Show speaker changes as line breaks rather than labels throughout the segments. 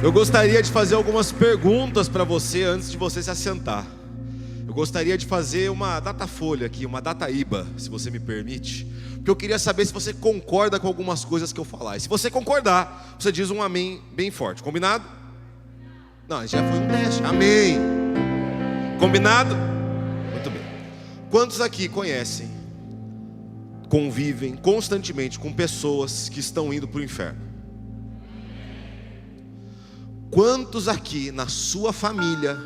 Eu gostaria de fazer algumas perguntas para você antes de você se assentar. Eu gostaria de fazer uma datafolha aqui, uma dataíba, se você me permite. Porque eu queria saber se você concorda com algumas coisas que eu falar. E se você concordar, você diz um amém bem forte. Combinado? Não, já foi um teste. Amém. Combinado? Muito bem. Quantos aqui conhecem, convivem constantemente com pessoas que estão indo para o inferno? Quantos aqui na sua família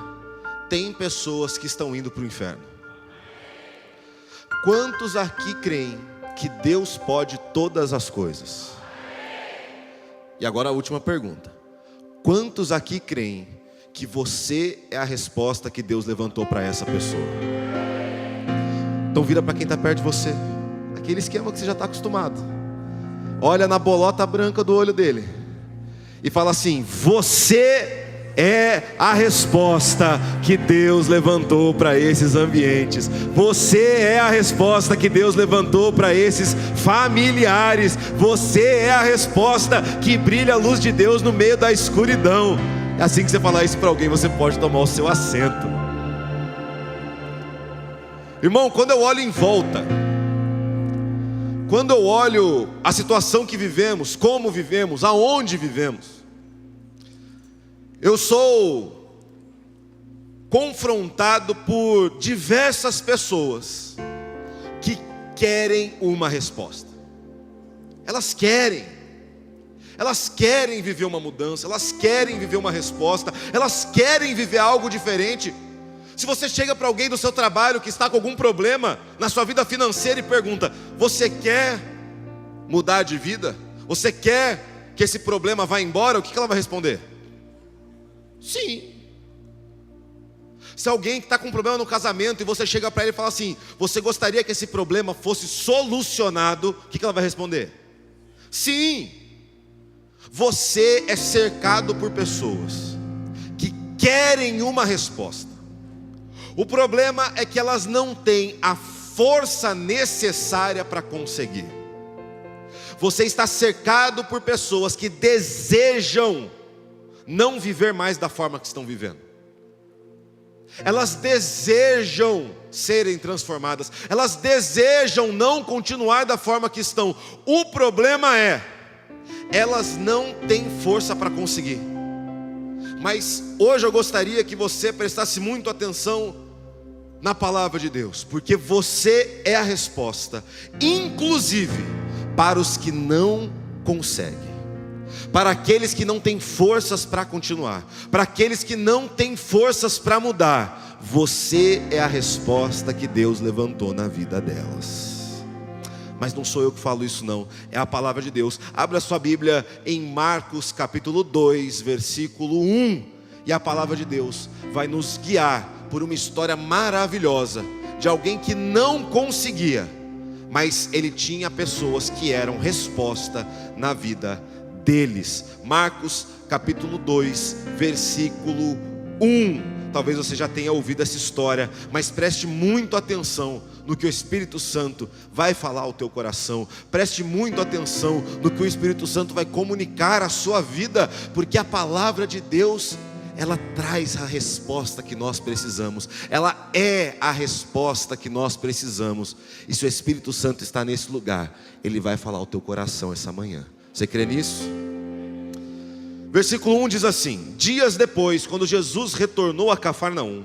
tem pessoas que estão indo para o inferno? Quantos aqui creem que Deus pode todas as coisas? E agora a última pergunta: quantos aqui creem que você é a resposta que Deus levantou para essa pessoa? Então vira para quem está perto de você, aquele esquema que você já está acostumado. Olha na bolota branca do olho dele e fala assim: você é a resposta que Deus levantou para esses ambientes. Você é a resposta que Deus levantou para esses familiares. Você é a resposta que brilha a luz de Deus no meio da escuridão. É assim que você falar isso para alguém, você pode tomar o seu assento. Irmão, quando eu olho em volta, quando eu olho a situação que vivemos, como vivemos, aonde vivemos, eu sou confrontado por diversas pessoas que querem uma resposta. Elas querem viver uma mudança, elas querem viver uma resposta, elas querem viver algo diferente. Se você chega para alguém do seu trabalho que está com algum problema na sua vida financeira e pergunta: você quer mudar de vida? Você quer que esse problema vá embora? O que ela vai responder? Sim. Se alguém que está com um problema no casamento e você chega para ele e fala assim: você gostaria que esse problema fosse solucionado? O que ela vai responder? Sim. Você é cercado por pessoas que querem uma resposta. O problema é que elas não têm a força necessária para conseguir. Você está cercado por pessoas que desejam não viver mais da forma que estão vivendo. Elas desejam serem transformadas, elas desejam não continuar da forma que estão. O problema é, elas não têm força para conseguir. Mas hoje eu gostaria que você prestasse muito atenção na palavra de Deus, porque você é a resposta, inclusive para os que não conseguem, para aqueles que não têm forças para continuar, para aqueles que não têm forças para mudar. Você é a resposta que Deus levantou na vida delas. Mas não sou eu que falo isso não, é a palavra de Deus. Abra sua Bíblia em Marcos capítulo 2, versículo 1. E a palavra de Deus vai nos guiar por uma história maravilhosa de alguém que não conseguia, mas ele tinha pessoas que eram resposta na vida deles. Marcos capítulo 2, versículo 1. Talvez você já tenha ouvido essa história, mas preste muito atenção no que o Espírito Santo vai falar ao teu coração. Preste muito atenção no que o Espírito Santo vai comunicar à sua vida, porque a palavra de Deus, ela traz a resposta que nós precisamos. Ela é a resposta que nós precisamos. E se o Espírito Santo está nesse lugar, ele vai falar ao teu coração essa manhã. Você crê nisso? Versículo 1 diz assim: dias depois, quando Jesus retornou a Cafarnaum,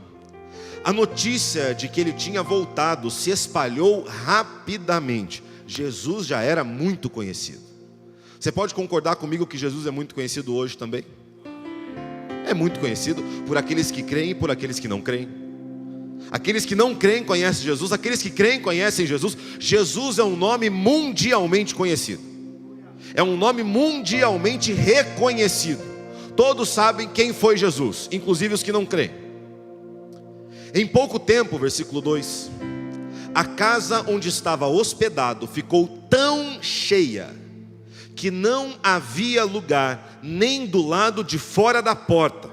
a notícia de que ele tinha voltado se espalhou rapidamente. Jesus já era muito conhecido. Você pode concordar comigo que Jesus é muito conhecido hoje também? É muito conhecido por aqueles que creem e por aqueles que não creem. Aqueles que não creem conhecem Jesus, aqueles que creem conhecem Jesus. Jesus é um nome mundialmente conhecido, é um nome mundialmente reconhecido. Todos sabem quem foi Jesus, inclusive os que não creem. Em pouco tempo, versículo 2, a casa onde estava hospedado ficou tão cheia que não havia lugar nem do lado de fora da porta.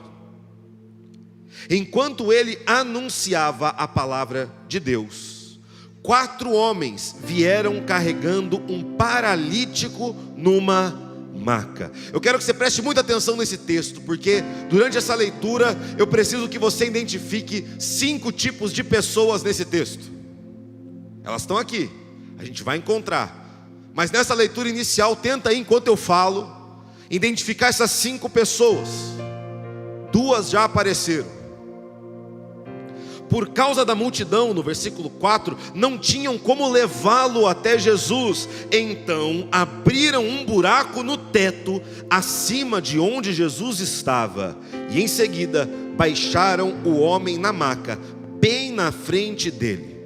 Enquanto ele anunciava a palavra de Deus, 4 homens vieram carregando um paralítico numa maca. Eu quero que você preste muita atenção nesse texto, porque durante essa leitura eu preciso que você identifique 5 tipos de pessoas nesse texto. Elas estão aqui, a gente vai encontrar. Mas nessa leitura inicial, tenta aí, enquanto eu falo, identificar essas 5 pessoas. 2 já apareceram. Por causa da multidão, no versículo 4, não tinham como levá-lo até Jesus. Então abriram um buraco no teto, acima de onde Jesus estava. E em seguida baixaram o homem na maca, bem na frente dele.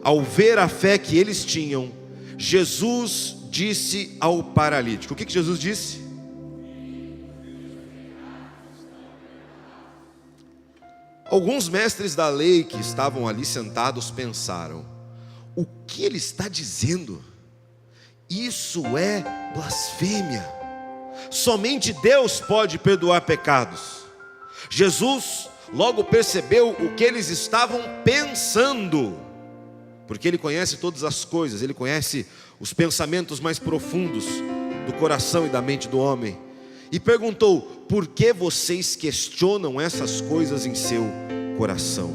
Ao ver a fé que eles tinham, Jesus disse ao paralítico. O que Jesus disse? Alguns mestres da lei que estavam ali sentados pensaram: o que ele está dizendo? Isso é blasfêmia. Somente Deus pode perdoar pecados. Jesus logo percebeu o que eles estavam pensando, porque Ele conhece todas as coisas, Ele conhece os pensamentos mais profundos do coração e da mente do homem. E perguntou: por que vocês questionam essas coisas em seu coração?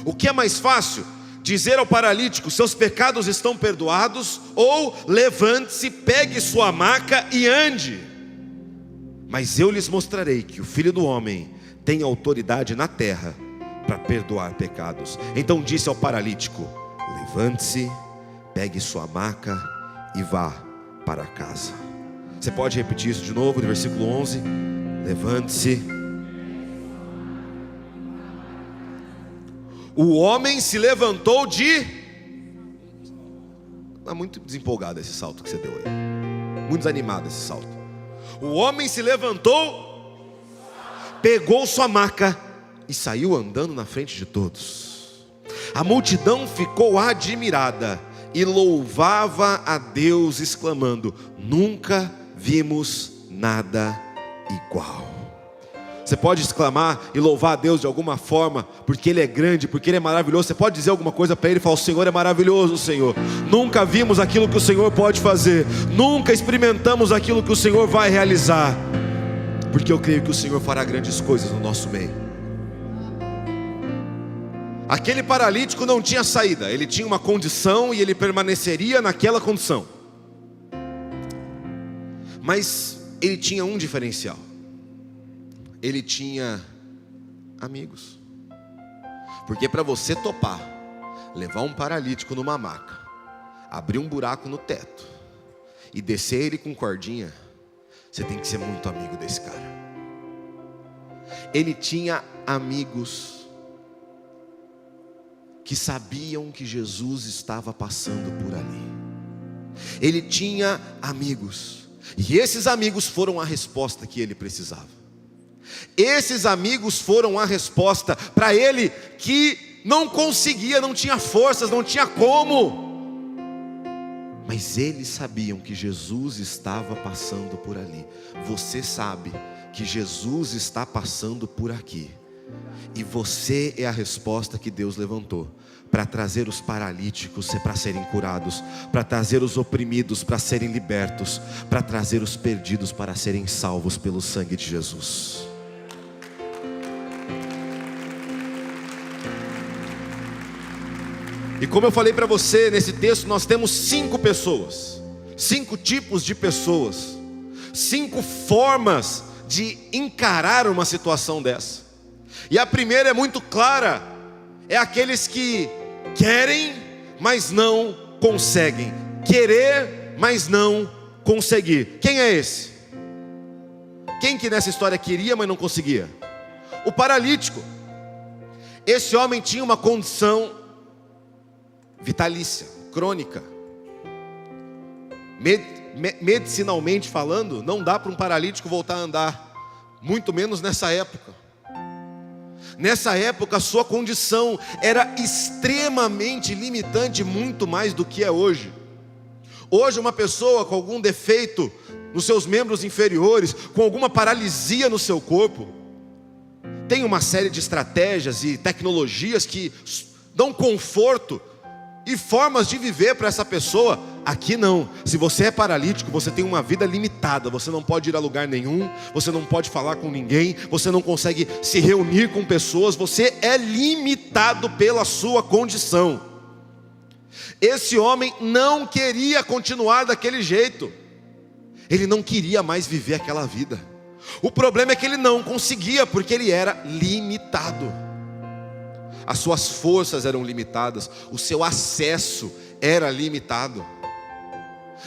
O que é mais fácil? Dizer ao paralítico: seus pecados estão perdoados, ou levante-se, pegue sua maca e ande. Mas eu lhes mostrarei que o Filho do Homem tem autoridade na terra para perdoar pecados. Então disse ao paralítico: levante-se, pegue sua maca e vá para casa. Você pode repetir isso de novo, no versículo 11. Levante-se. O homem se levantou de... Está muito desempolgado esse salto que você deu aí. Muito desanimado esse salto. O homem se levantou, pegou sua maca e saiu andando na frente de todos. A multidão ficou admirada e louvava a Deus, exclamando: nunca vimos nada igual. Você pode exclamar e louvar a Deus de alguma forma, porque Ele é grande, porque Ele é maravilhoso. Você pode dizer alguma coisa para Ele e falar: o Senhor é maravilhoso, Senhor. Nunca vimos aquilo que o Senhor pode fazer, nunca experimentamos aquilo que o Senhor vai realizar, porque eu creio que o Senhor fará grandes coisas no nosso meio. Aquele paralítico não tinha saída, ele tinha uma condição e ele permaneceria naquela condição. Mas ele tinha um diferencial: ele tinha amigos. Porque para você topar levar um paralítico numa maca, abrir um buraco no teto e descer ele com cordinha, você tem que ser muito amigo desse cara. Ele tinha amigos que sabiam que Jesus estava passando por ali. Ele tinha amigos, e esses amigos foram a resposta que ele precisava. Esses amigos foram a resposta para ele que não conseguia, não tinha forças, não tinha como. Mas eles sabiam que Jesus estava passando por ali. Você sabe que Jesus está passando por aqui, e você é a resposta que Deus levantou para trazer os paralíticos para serem curados, para trazer os oprimidos para serem libertos, para trazer os perdidos para serem salvos pelo sangue de Jesus. E como eu falei para você, nesse texto nós temos 5 pessoas, 5 tipos de pessoas, 5 formas de encarar uma situação dessa. E a primeira é muito clara: é aqueles que querem, mas não conseguem. Querer, mas não conseguir. Quem é esse? Quem que nessa história queria, mas não conseguia? O paralítico. Esse homem tinha uma condição vitalícia, crônica. Medicinalmente falando, não dá para um paralítico voltar a andar, muito menos nessa época. Nessa época a sua condição era extremamente limitante, muito mais do que é hoje. Hoje uma pessoa com algum defeito nos seus membros inferiores, com alguma paralisia no seu corpo, tem uma série de estratégias e tecnologias que dão conforto e formas de viver para essa pessoa. Aqui não. Se você é paralítico, você tem uma vida limitada. Você não pode ir a lugar nenhum, você não pode falar com ninguém, você não consegue se reunir com pessoas, você é limitado pela sua condição. Esse homem não queria continuar daquele jeito. Ele não queria mais viver aquela vida. O problema é que ele não conseguia, porque ele era limitado. As suas forças eram limitadas, o seu acesso era limitado.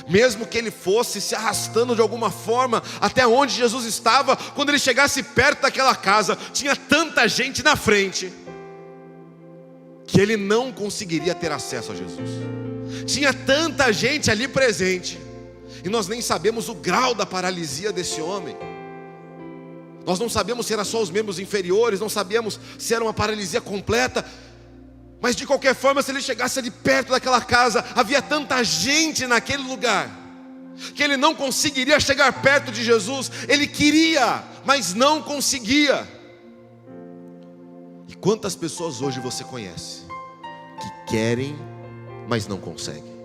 Mesmo que ele fosse se arrastando de alguma forma até onde Jesus estava, quando ele chegasse perto daquela casa, tinha tanta gente na frente que ele não conseguiria ter acesso a Jesus. Tinha tanta gente ali presente, e nós nem sabemos o grau da paralisia desse homem. Nós não sabemos se era só os membros inferiores, não sabemos se era uma paralisia completa. Mas de qualquer forma, se ele chegasse ali perto daquela casa, havia tanta gente naquele lugar, que ele não conseguiria chegar perto de Jesus. Ele queria, mas não conseguia. E quantas pessoas hoje você conhece, que querem, mas não conseguem?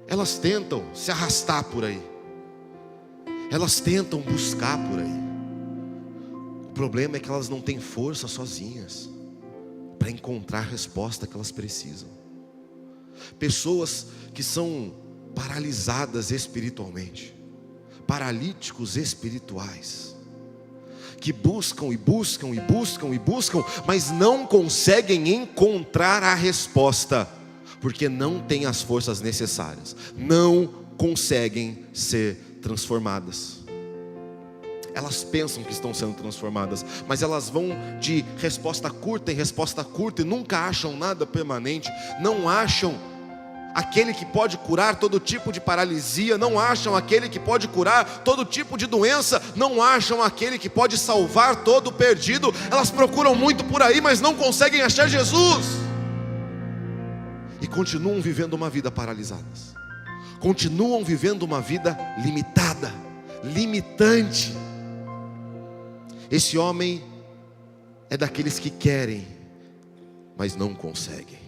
Elas tentam se arrastar por aí, elas tentam buscar por aí. O problema é que elas não têm força sozinhas para encontrar a resposta que elas precisam. Pessoas que são paralisadas espiritualmente, paralíticos espirituais, que buscam e buscam e buscam e buscam, mas não conseguem encontrar a resposta, porque não têm as forças necessárias, não conseguem ser transformadas. Elas pensam que estão sendo transformadas, mas elas vão de resposta curta em resposta curta e nunca acham nada permanente. Não acham aquele que pode curar todo tipo de paralisia, não acham aquele que pode curar todo tipo de doença, não acham aquele que pode salvar todo o perdido. Elas procuram muito por aí, mas não conseguem achar Jesus, e continuam vivendo uma vida paralisadas, continuam vivendo uma vida limitada, limitante. Esse homem é daqueles que querem, mas não conseguem.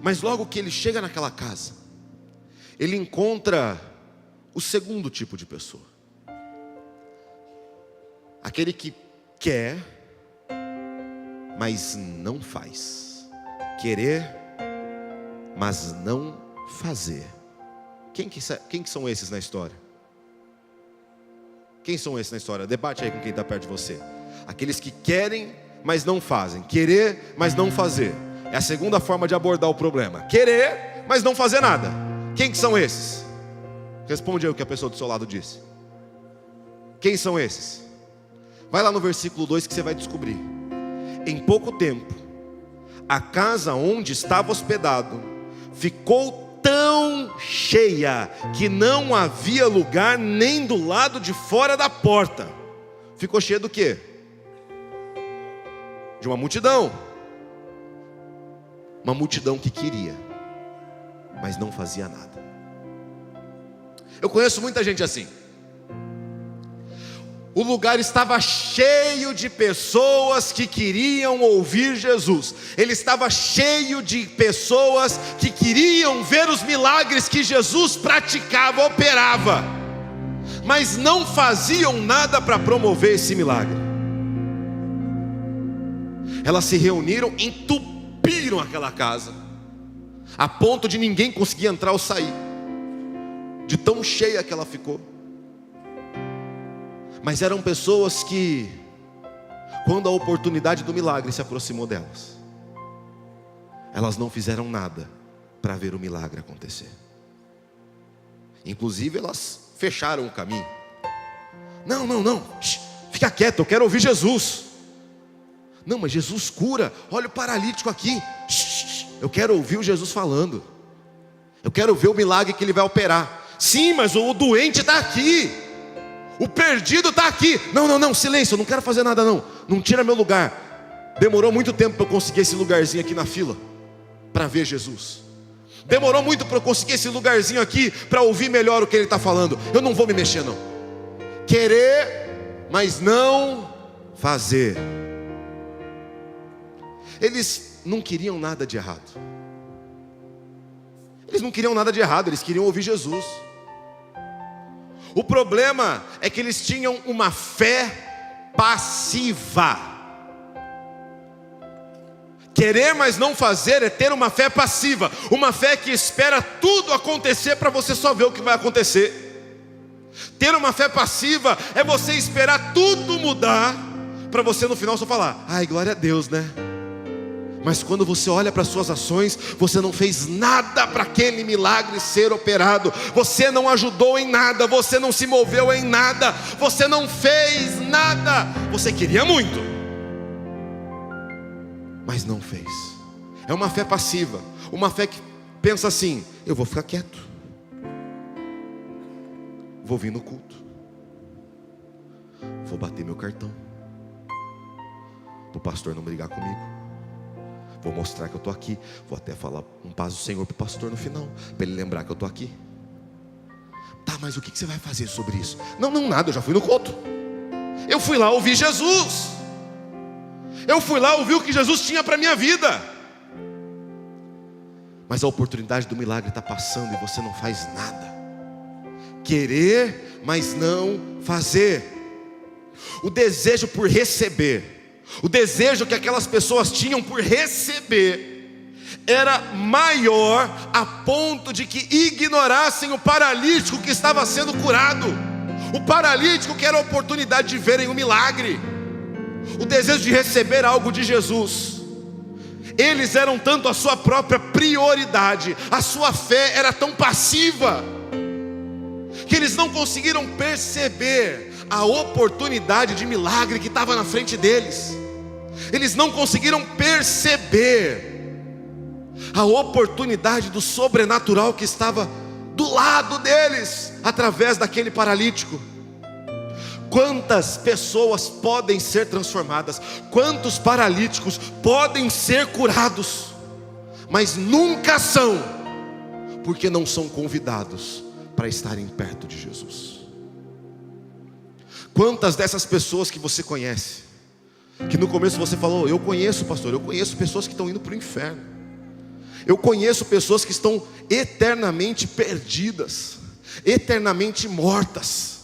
Mas logo que ele chega naquela casa, ele encontra o segundo tipo de pessoa. Aquele que quer, mas não faz. Querer, mas não fazer. Quem que são esses na história? Quem são esses na história? Debate aí com quem está perto de você. Aqueles que querem, mas não fazem. Querer, mas não fazer. É a segunda forma de abordar o problema. Querer, mas não fazer nada. Quem que são esses? Responde aí o que a pessoa do seu lado disse. Quem são esses? Vai lá no versículo 2 que você vai descobrir. Em pouco tempo, a casa onde estava hospedado ficou tão cheia que não havia lugar nem do lado de fora da porta. Ficou cheia do quê? De uma multidão. Uma multidão que queria, mas não fazia nada. Eu conheço muita gente assim. O lugar estava cheio de pessoas que queriam ouvir Jesus. Ele estava cheio de pessoas que queriam ver os milagres que Jesus praticava, operava, mas não faziam nada para promover esse milagre. Elas se reuniram, entupiram aquela casa, a ponto de ninguém conseguir entrar ou sair, de tão cheia que ela ficou. Mas eram pessoas que, quando a oportunidade do milagre se aproximou delas, elas não fizeram nada para ver o milagre acontecer. Inclusive elas fecharam o caminho. Não, fica quieto, eu quero ouvir Jesus. Não, mas Jesus cura, olha o paralítico aqui. Eu quero ouvir o Jesus falando. Eu quero ver o milagre que ele vai operar. Sim, mas o doente está aqui, o perdido está aqui. Não, silêncio, eu não quero fazer nada não. Não tira meu lugar. Demorou muito tempo para eu conseguir esse lugarzinho aqui na fila para ver Jesus. Demorou muito para eu conseguir esse lugarzinho aqui para ouvir melhor o que ele está falando. Eu não vou me mexer não. Querer, mas não fazer. Eles não queriam nada de errado. Eles não queriam nada de errado, eles queriam ouvir Jesus. O problema é que eles tinham uma fé passiva. Querer, mas não fazer, é ter uma fé passiva. Uma fé que espera tudo acontecer para você só ver o que vai acontecer. Ter uma fé passiva é você esperar tudo mudar para você no final só falar: ai, glória a Deus, né? Mas quando você olha para as suas ações, você não fez nada para aquele milagre ser operado. Você não ajudou em nada, você não se moveu em nada, você não fez nada. Você queria muito, mas não fez. É uma fé passiva, uma fé que pensa assim: eu vou ficar quieto, vou vir no culto, vou bater meu cartão, para o pastor não brigar comigo, vou mostrar que eu estou aqui, vou até falar um paz do Senhor para o pastor no final, para ele lembrar que eu estou aqui. Tá, mas o que você vai fazer sobre isso? Não, nada, eu já fui no culto, eu fui lá ouvir Jesus, eu fui lá ouvir o que Jesus tinha para a minha vida. Mas a oportunidade do milagre está passando e você não faz nada. Querer, mas não fazer. O desejo por receber, o desejo que aquelas pessoas tinham por receber, era maior a ponto de que ignorassem o paralítico que estava sendo curado. O paralítico que era a oportunidade de verem o milagre. O desejo de receber algo de Jesus. Eles eram tanto a sua própria prioridade, a sua fé era tão passiva, que eles não conseguiram perceber a oportunidade de milagre que estava na frente deles. Eles não conseguiram perceber a oportunidade do sobrenatural que estava do lado deles, através daquele paralítico. Quantas pessoas podem ser transformadas, quantos paralíticos podem ser curados, mas nunca são, porque não são convidados para estarem perto de Jesus. Quantas dessas pessoas que você conhece, que no começo você falou: eu conheço, pastor, eu conheço pessoas que estão indo para o inferno, eu conheço pessoas que estão eternamente perdidas, eternamente mortas.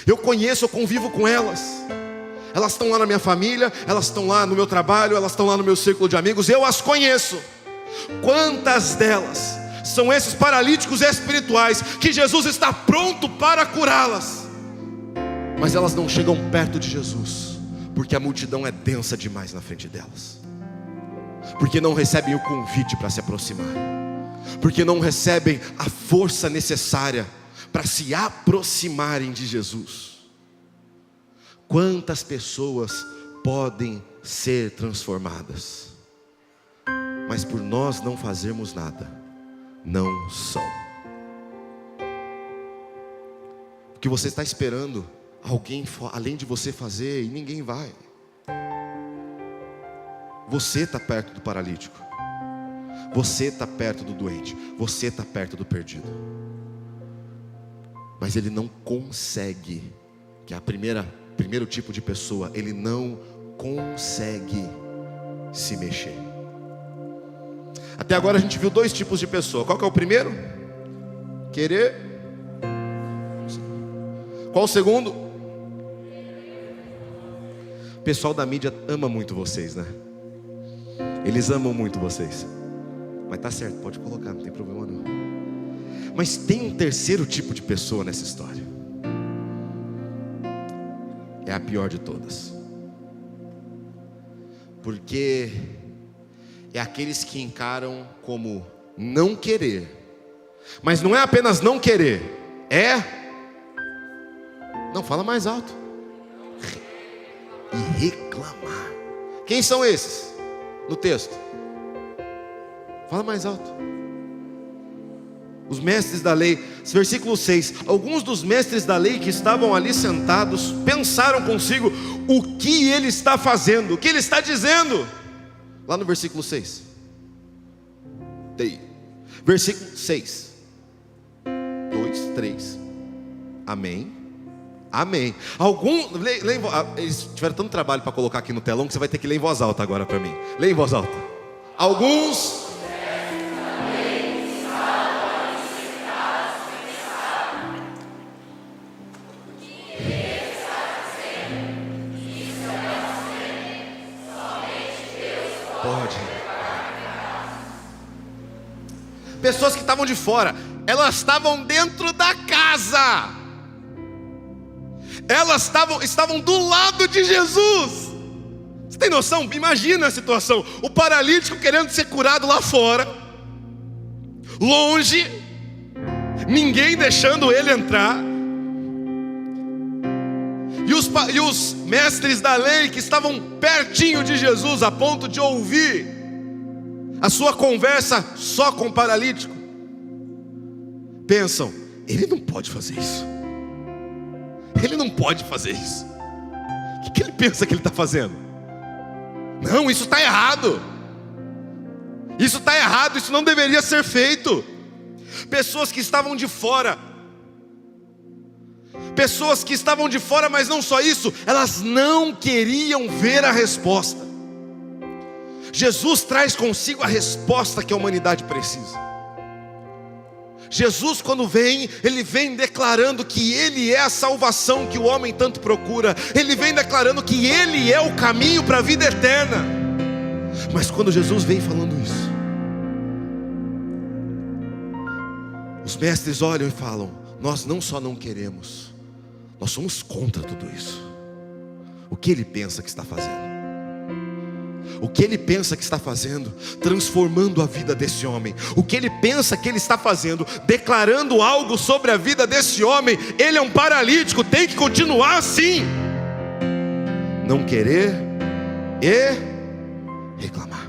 Eu conheço, eu convivo com elas. Elas estão lá na minha família, elas estão lá no meu trabalho, elas estão lá no meu círculo de amigos, eu as conheço. Quantas delas são esses paralíticos espirituais que Jesus está pronto para curá-las, mas elas não chegam perto de Jesus, porque a multidão é densa demais na frente delas, porque não recebem o convite para se aproximar, porque não recebem a força necessária para se aproximarem de Jesus. Quantas pessoas podem ser transformadas, mas por nós não fazermos nada, não são. Porque você está esperando alguém além de você fazer, e ninguém vai. Você está perto do paralítico, você está perto do doente, você está perto do perdido, mas ele não consegue, que é primeiro tipo de pessoa, ele não consegue se mexer. Até agora a gente viu dois tipos de pessoa. Qual que é o primeiro? Querer. Qual o segundo? O pessoal da mídia ama muito vocês, né? Eles amam muito vocês. Mas tá certo, pode colocar, não tem problema não. Mas tem um terceiro tipo de pessoa nessa história. É a pior de todas. Porque é aqueles que encaram como não querer. Mas não é apenas não querer, não, fala mais alto. E reclamar. Quem são esses no texto? Fala mais alto. Os mestres da lei, versículo 6. Alguns dos mestres da lei que estavam ali sentados pensaram consigo: o que ele está fazendo? O que ele está dizendo? Lá no versículo 6. Versículo 6. 2, 3. Amém. Amém. Eles tiveram tanto trabalho para colocar aqui no telão que você vai ter que ler em voz alta agora para mim. Lê em voz alta. Alguns pode. Pessoas que estavam de fora, elas estavam dentro da casa. Elas estavam do lado de Jesus. Você tem noção? Imagina a situação. O paralítico querendo ser curado lá fora, longe, ninguém deixando ele entrar. E os mestres da lei que estavam pertinho de Jesus, a ponto de ouvir a sua conversa só com o paralítico, pensam: ele não pode fazer isso. Ele não pode fazer isso. O que ele pensa que ele está fazendo? Não, isso está errado. Isso está errado, isso não deveria ser feito. Pessoas que estavam de fora. Pessoas que estavam de fora, mas não só isso, elas não queriam ver a resposta. Jesus traz consigo a resposta que a humanidade precisa. Jesus, quando vem, ele vem declarando que ele é a salvação que o homem tanto procura. Ele vem declarando que ele é o caminho para a vida eterna. Mas quando Jesus vem falando isso, os mestres olham e falam: nós não só não queremos, nós somos contra tudo isso. O que ele pensa que está fazendo? O que ele pensa que está fazendo? Transformando a vida desse homem. O que ele pensa que ele está fazendo? Declarando algo sobre a vida desse homem. Ele é um paralítico, tem que continuar assim. Não querer e reclamar.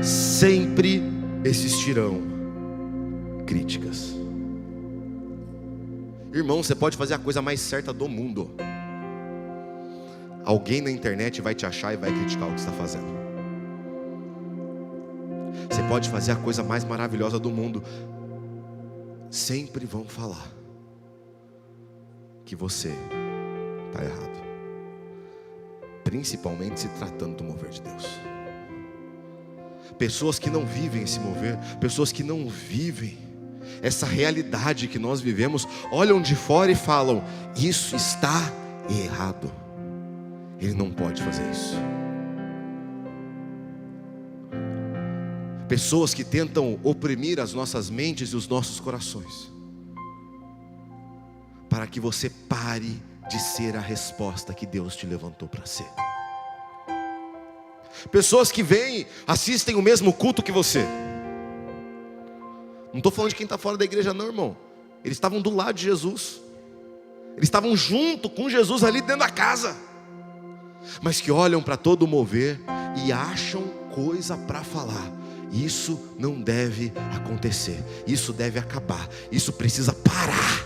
Sempre existirão críticas. Irmão, você pode fazer a coisa mais certa do mundo, alguém na internet vai te achar e vai criticar o que você está fazendo. Você pode fazer a coisa mais maravilhosa do mundo, sempre vão falar que você está errado, principalmente se tratando do mover de Deus. Pessoas que não vivem esse mover, pessoas que não vivem essa realidade que nós vivemos, olham de fora e falam: isso está errado. Ele não pode fazer isso. Pessoas que tentam oprimir as nossas mentes e os nossos corações, para que você pare de ser a resposta que Deus te levantou para ser. Pessoas que vêm, assistem o mesmo culto que você. Não estou falando de quem está fora da igreja não, irmão. Eles estavam do lado de Jesus. Eles estavam junto com Jesus ali dentro da casa. Mas que olham para todo o mover e acham coisa para falar. Isso não deve acontecer. Isso deve acabar. Isso precisa parar.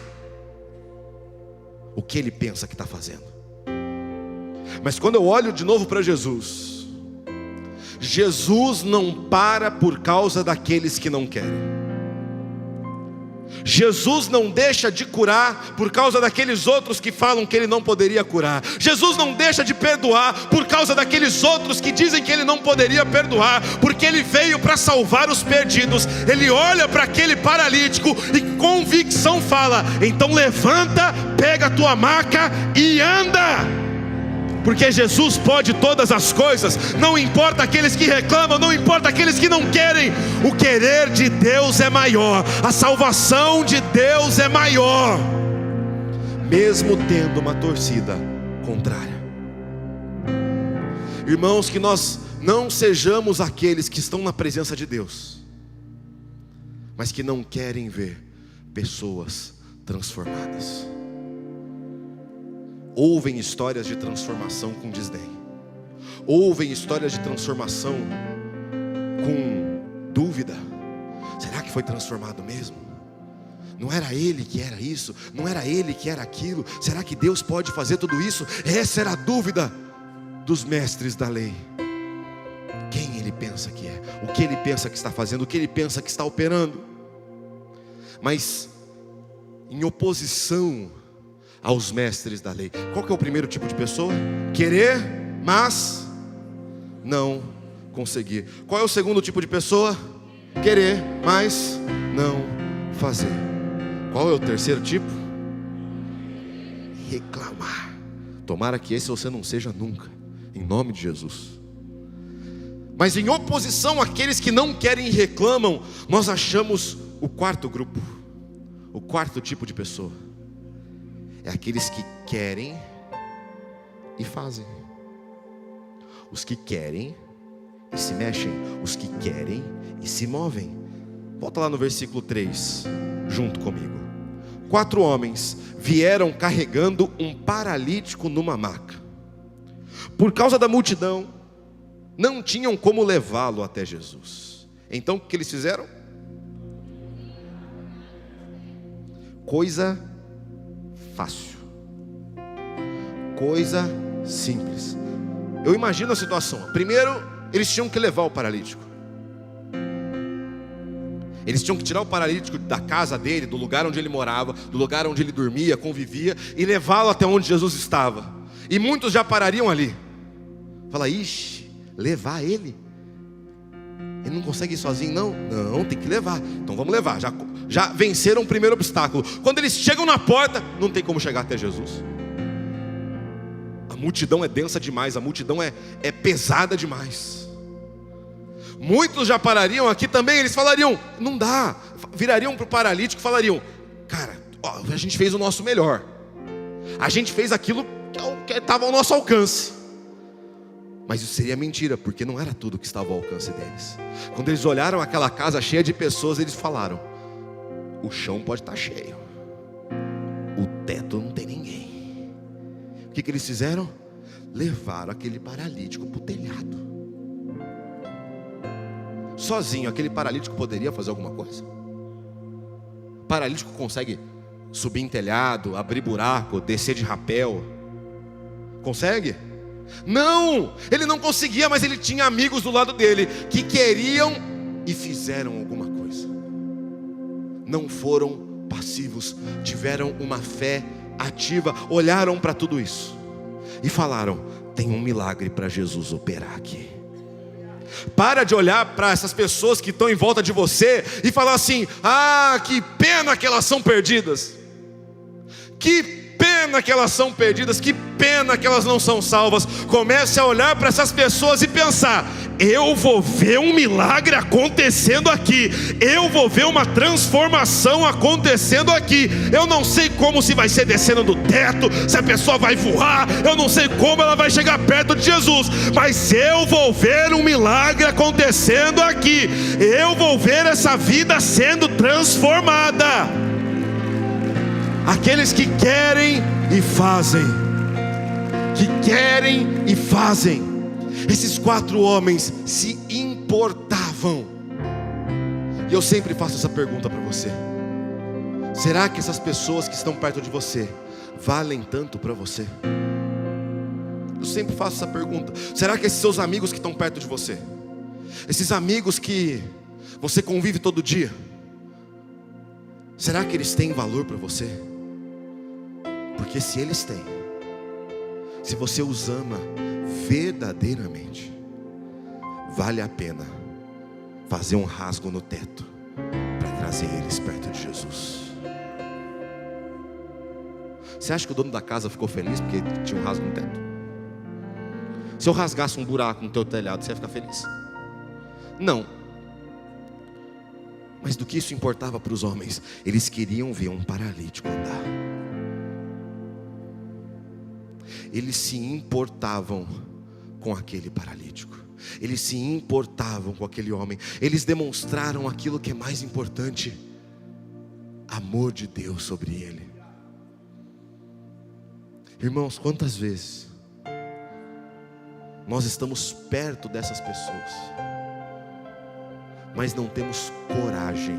O que ele pensa que está fazendo? Mas quando eu olho de novo para Jesus, Jesus não para por causa daqueles que não querem. Jesus não deixa de curar por causa daqueles outros que falam que ele não poderia curar. Jesus não deixa de perdoar por causa daqueles outros que dizem que ele não poderia perdoar, porque ele veio para salvar os perdidos. Ele olha para aquele paralítico e com convicção fala: então levanta, pega a tua maca e anda. Porque Jesus pode todas as coisas. Não importa aqueles que reclamam, não importa aqueles que não querem. O querer de Deus é maior. A salvação de Deus é maior, mesmo tendo uma torcida contrária. Irmãos, que nós não sejamos aqueles que estão na presença de Deus, mas que não querem ver pessoas transformadas. Ouvem histórias de transformação com desdém. Ouvem histórias de transformação com dúvida. Será que foi transformado mesmo? Não era ele que era isso? Não era ele que era aquilo? Será que Deus pode fazer tudo isso? Essa era a dúvida dos mestres da lei. Quem ele pensa que é? O que ele pensa que está fazendo? O que ele pensa que está operando? Mas em oposição aos mestres da lei, qual que é o primeiro tipo de pessoa? Querer, mas não conseguir. Qual é o segundo tipo de pessoa? Querer, mas não fazer. Qual é o terceiro tipo? Reclamar. Tomara que esse você não seja nunca, em nome de Jesus. Mas em oposição àqueles que não querem e reclamam, nós achamos o quarto grupo, o quarto tipo de pessoa. É aqueles que querem e fazem. Os que querem e se mexem. Os que querem e se movem. Volta lá no versículo 3, junto comigo. 4 homens vieram carregando um paralítico numa maca. Por causa da multidão, não tinham como levá-lo até Jesus. Então o que eles fizeram? Coisa fácil, coisa simples. Eu imagino a situação. Primeiro, eles tinham que levar o paralítico. Eles tinham que tirar o paralítico da casa dele, do lugar onde ele morava, do lugar onde ele dormia, convivia, e levá-lo até onde Jesus estava. E muitos já parariam ali. Fala, ixi, levar ele? Ele não consegue ir sozinho, não? Não, tem que levar. Então vamos levar. Já venceram o primeiro obstáculo. Quando eles chegam na porta, não tem como chegar até Jesus. A multidão é densa demais, a multidão é pesada demais. Muitos já parariam aqui também, eles falariam, não dá. Virariam para o paralítico e falariam, cara, ó, a gente fez o nosso melhor. A gente fez aquilo que estava ao nosso alcance. Mas isso seria mentira, porque não era tudo que estava ao alcance deles. Quando eles olharam aquela casa cheia de pessoas, eles falaram, o chão pode estar cheio, o teto não tem ninguém. O que eles fizeram? Levaram aquele paralítico para o telhado. Sozinho, aquele paralítico poderia fazer alguma coisa? O paralítico consegue subir em telhado, abrir buraco, descer de rapel? Consegue? Não, ele não conseguia, mas ele tinha amigos do lado dele que queriam e fizeram alguma coisa. Não foram passivos, tiveram uma fé ativa, olharam para tudo isso e falaram, tem um milagre para Jesus operar aqui. Para de olhar para essas pessoas que estão em volta de você e falar assim, ah, que pena que elas são perdidas. Que pena que elas são perdidas, que pena que elas não são salvas. Comece a olhar para essas pessoas e pensar, eu vou ver um milagre acontecendo aqui, eu vou ver uma transformação acontecendo aqui. Eu não sei como, se vai ser descendo do teto, se a pessoa vai voar, eu não sei como ela vai chegar perto de Jesus, mas eu vou ver um milagre acontecendo aqui. Eu vou ver essa vida sendo transformada. Aqueles que querem e fazem, que querem e fazem. Esses 4 homens se importavam. E eu sempre faço essa pergunta para você: será que essas pessoas que estão perto de você valem tanto para você? Eu sempre faço essa pergunta. Será que esses seus amigos que estão perto de você, esses amigos que você convive todo dia, será que eles têm valor para você? Porque se eles têm, se você os ama verdadeiramente, vale a pena fazer um rasgo no teto para trazer eles perto de Jesus. Você acha que o dono da casa ficou feliz porque tinha um rasgo no teto? Se eu rasgasse um buraco no teu telhado, você ia ficar feliz? Não. Mas do que isso importava para os homens? Eles queriam ver um paralítico andar. Eles se importavam com aquele paralítico. Eles se importavam com aquele homem. Eles demonstraram aquilo que é mais importante: amor de Deus sobre ele. Irmãos, quantas vezes nós estamos perto dessas pessoas, mas não temos coragem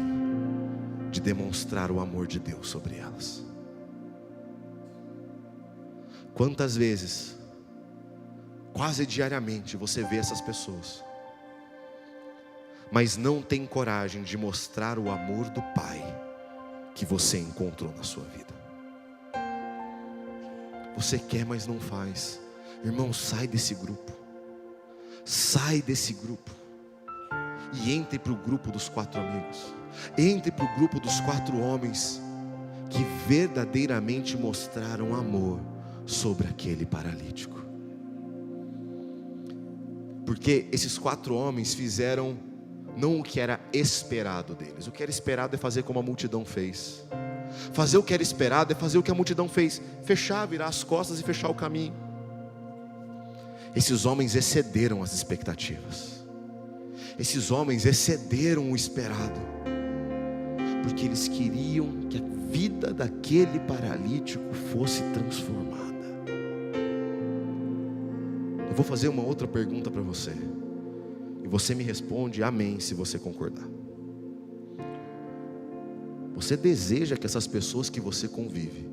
de demonstrar o amor de Deus sobre elas? Quantas vezes, quase diariamente, você vê essas pessoas, mas não tem coragem de mostrar o amor do Pai que você encontrou na sua vida? Você quer, mas não faz. Irmão, sai desse grupo. Sai desse grupo e entre para o grupo dos 4 amigos. Entre para o grupo dos 4 homens que verdadeiramente mostraram amor sobre aquele paralítico. Porque esses 4 homens fizeram não o que era esperado deles. O que era esperado é fazer como a multidão fez. Fazer o que era esperado é fazer o que a multidão fez: fechar, virar as costas e fechar o caminho. Esses homens excederam as expectativas. Esses homens excederam o esperado, porque eles queriam que a vida daquele paralítico fosse transformada. Eu vou fazer uma outra pergunta para você, e você me responde amém se você concordar. Você deseja que essas pessoas que você convive,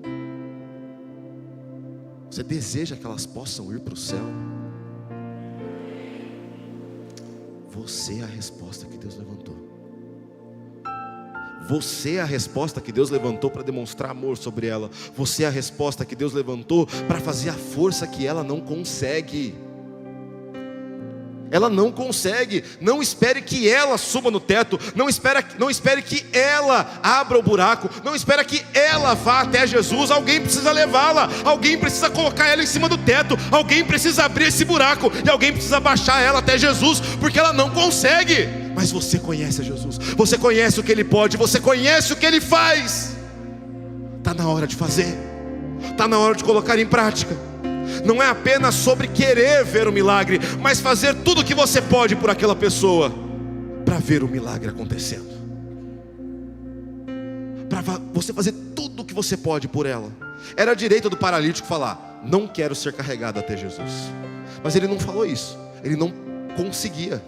você deseja que elas possam ir para o céu? Você é a resposta que Deus levantou. Você é a resposta que Deus levantou para demonstrar amor sobre ela. Você é a resposta que Deus levantou para fazer a força que ela não consegue. Ela não consegue. Não espere que ela suba no teto. Não espere que ela abra o buraco. Não espere que ela vá até Jesus. Alguém precisa levá-la. Alguém precisa colocar ela em cima do teto. Alguém precisa abrir esse buraco. E alguém precisa baixar ela até Jesus, porque ela não consegue. Mas você conhece a Jesus. Você conhece o que Ele pode. Você conhece o que Ele faz. Está na hora de fazer. Está na hora de colocar em prática. Não é apenas sobre querer ver o milagre, mas fazer tudo o que você pode por aquela pessoa, para ver o milagre acontecendo. Para você fazer tudo o que você pode por ela. Era direito do paralítico falar: não quero ser carregado até Jesus. Mas ele não falou isso. Ele não conseguia.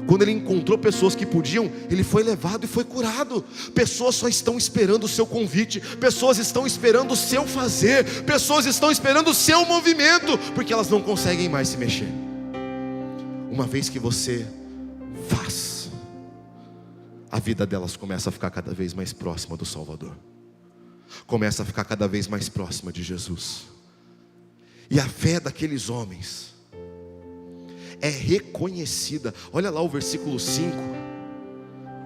Quando ele encontrou pessoas que podiam, ele foi levado e foi curado. Pessoas só estão esperando o seu convite. Pessoas estão esperando o seu fazer. Pessoas estão esperando o seu movimento, porque elas não conseguem mais se mexer. Uma vez que você faz, a vida delas começa a ficar cada vez mais próxima do Salvador. Começa a ficar cada vez mais próxima de Jesus. E a fé daqueles homens é reconhecida. Olha lá o versículo 5,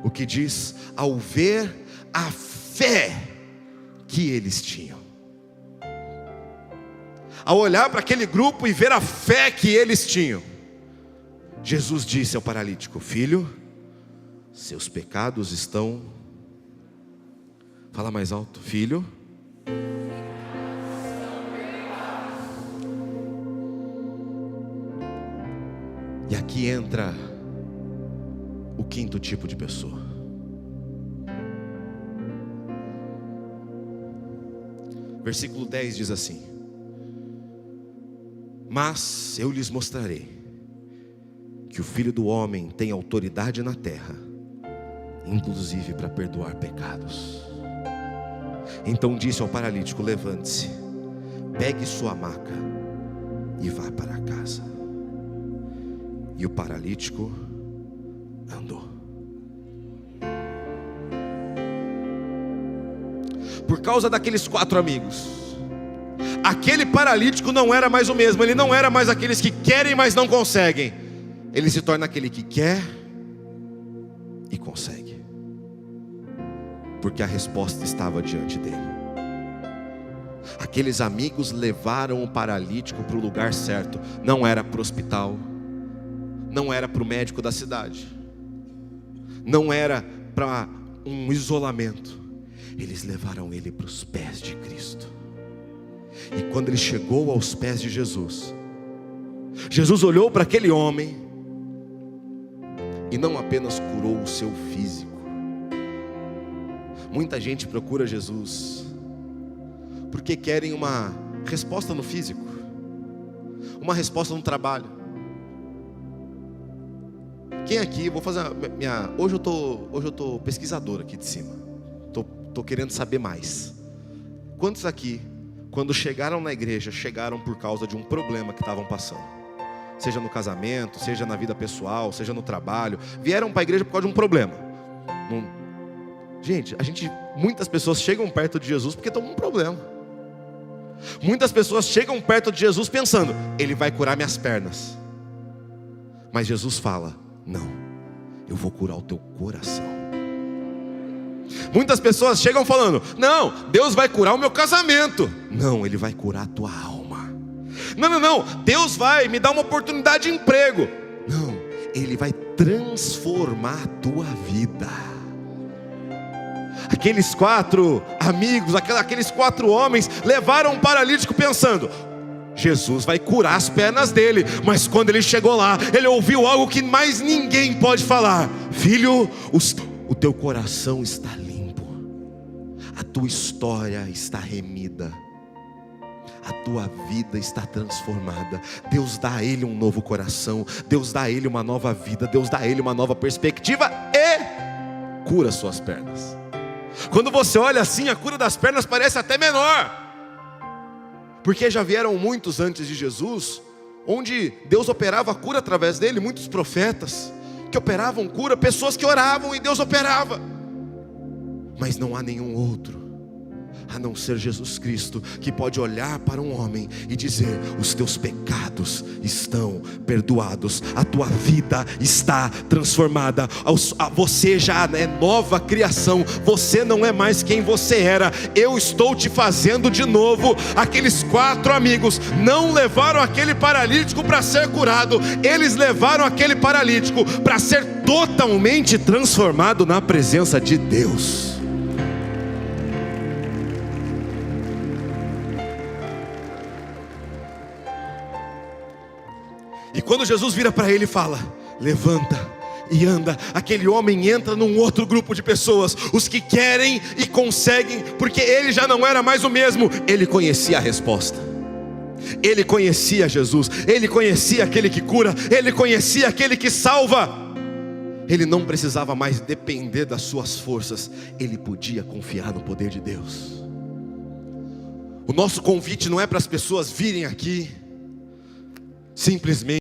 o que diz: ao ver a fé que eles tinham. Ao olhar para aquele grupo e ver a fé que eles tinham, Jesus disse ao paralítico: filho, seus pecados estão... Fala mais alto. Filho, e aqui entra o 5º tipo de pessoa. Versículo 10 diz assim: mas eu lhes mostrarei que o Filho do Homem tem autoridade na terra, inclusive para perdoar pecados. Então disse ao paralítico: levante-se, pegue sua maca e vá para casa. E o paralítico andou. Por causa daqueles 4 amigos, aquele paralítico não era mais o mesmo. Ele não era mais aqueles que querem, mas não conseguem. Ele se torna aquele que quer e consegue, porque a resposta estava diante dele. Aqueles amigos levaram o paralítico para o lugar certo. Não era para o hospital, não era para o médico da cidade, não era para um isolamento. Eles levaram ele para os pés de Cristo. E quando ele chegou aos pés de Jesus, Jesus olhou para aquele homem e não apenas curou o seu físico. Muita gente procura Jesus porque querem uma resposta no físico, uma resposta no trabalho. Quem aqui, vou fazer hoje eu tô pesquisador aqui de cima. Tô querendo saber mais. Quantos aqui, quando chegaram na igreja, chegaram por causa de um problema que estavam passando? Seja no casamento, seja na vida pessoal, seja no trabalho. Vieram para a igreja por causa de um problema. Gente, muitas pessoas chegam perto de Jesus porque estão com um problema. Muitas pessoas chegam perto de Jesus pensando: Ele vai curar minhas pernas. Mas Jesus fala: não, eu vou curar o teu coração. Muitas pessoas chegam falando: não, Deus vai curar o meu casamento. Não, Ele vai curar a tua alma. Não, Deus vai me dar uma oportunidade de emprego. Não, Ele vai transformar a tua vida. Aqueles 4 amigos, aqueles 4 homens levaram um paralítico pensando: Jesus vai curar as pernas dele. Mas quando ele chegou lá, ele ouviu algo que mais ninguém pode falar: filho, o teu coração está limpo, a tua história está remida, a tua vida está transformada. Deus dá a ele um novo coração, Deus dá a ele uma nova vida, Deus dá a ele uma nova perspectiva e cura suas pernas. Quando você olha assim, a cura das pernas parece até menor, porque já vieram muitos antes de Jesus, onde Deus operava a cura através dele. Muitos profetas que operavam cura, pessoas que oravam e Deus operava. Mas não há nenhum outro a não ser Jesus Cristo, que pode olhar para um homem e dizer: os teus pecados estão perdoados, a tua vida está transformada, você já é nova criação, você não é mais quem você era, eu estou te fazendo de novo. Aqueles 4 amigos não levaram aquele paralítico para ser curado, eles levaram aquele paralítico para ser totalmente transformado na presença de Deus. E quando Jesus vira para ele e fala: levanta e anda, aquele homem entra num outro grupo de pessoas, os que querem e conseguem, porque ele já não era mais o mesmo. Ele conhecia a resposta, ele conhecia Jesus, ele conhecia aquele que cura, ele conhecia aquele que salva. Ele não precisava mais depender das suas forças, ele podia confiar no poder de Deus. O nosso convite não é para as pessoas virem aqui simplesmente